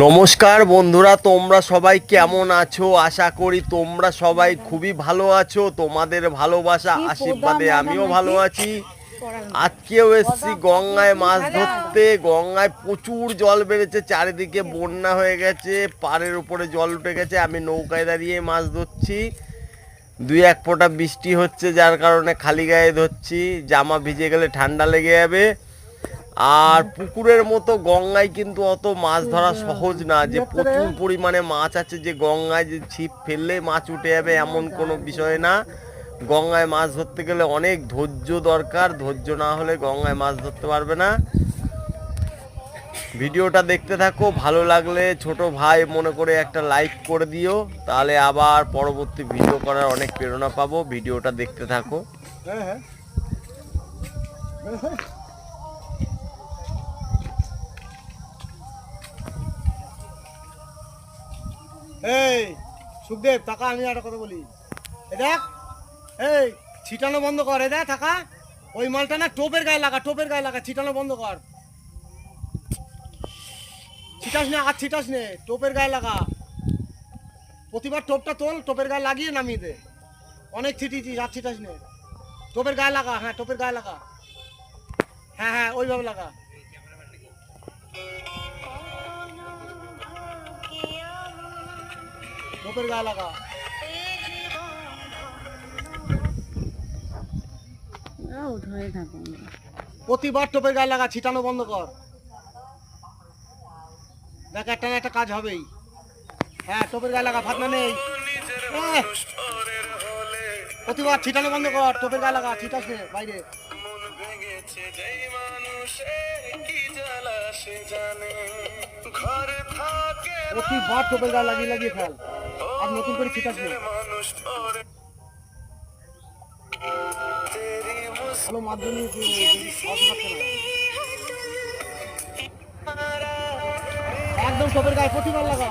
নমস্কার বন্ধুরা, তোমরা সবাই কেমন আছো? আশা করি তোমরা সবাই খুবই ভালো আছো। তোমাদের ভালোবাসা আশীর্বাদে আমিও ভালো আছি। আজকেও এসছি গঙ্গায় মাছ ধরতে। গঙ্গায় প্রচুর জল বেড়েছে, চারিদিকে বন্যা হয়ে গেছে, পাড়ের উপরে জল উঠে গেছে। আমি নৌকায় দাঁড়িয়ে মাছ ধরছি। দুই এক ফোঁটা বৃষ্টি হচ্ছে, যার কারণে খালি গায়ে ধরছি। জামা ভিজে গেলে ঠান্ডা লেগে যাবে। আর পুকুরের মতো গঙ্গায় কিন্তু অত মাছ ধরা সহজ না, যে প্রচুর পরিমাণে মাছ আছে, যে গঙ্গায় যে ছিপ ফেললে মাছ উঠে যাবে এমন কোনো বিষয় না। গঙ্গায় মাছ ধরতে গেলে অনেক ধৈর্য দরকার। ধৈর্য না হলে গঙ্গায় মাছ ধরতে পারবে না। ভিডিওটা দেখতে থাকো, ভালো লাগলে ছোট ভাই মনে করে একটা লাইক করে দিও, তাহলে আবার পরবর্তী ভিডিও করার অনেক প্রেরণা পাবো। ভিডিওটা দেখতে থাকো। এই সুখদেব টাকা, আমি একটা কথা বলি। দেখ, এই ছিটানো বন্ধ কর। দেখ টাকা, ওই মালটা না টোপের গায়ে লাগা, টোপের গায়ে লাগা। ছিটানো বন্ধ কর। ছিটাস নে, আর ছিটাস নে, টোপের গায়ে লাগা। প্রতিবার টোপটা তোল, টোপের গায়ে লাগিয়ে নামিয়ে দে। অনেক ছিটিয়েছিস, আর ছিটাস নে। টোপের গায়ে লাগা, হ্যাঁ টোপের গায়ে লাগা। হ্যাঁ হ্যাঁ, ওইভাবে লাগা। টোপের গায়ে লাগা। প্রতিবার টোপের গায়ে লাগা, ছিটানো বন্ধ কর। দেখ, একটা না একটা কাজ হবেই। হ্যাঁ, টোপের গায়ে লাগা, ফাতনা নেই। প্রতিবার ছিটানো বন্ধ কর, টোপের গায়ে লাগা, ছিটাস নে বাইরে। প্রতিবার টোপের গায়ে লাগিয়ে লাগিয়ে ফেল, আর নতুন করে ছিটাস নে। ভালো মাধ্যমিক একদম টোপের গায়ে প্রতিবার লাগা।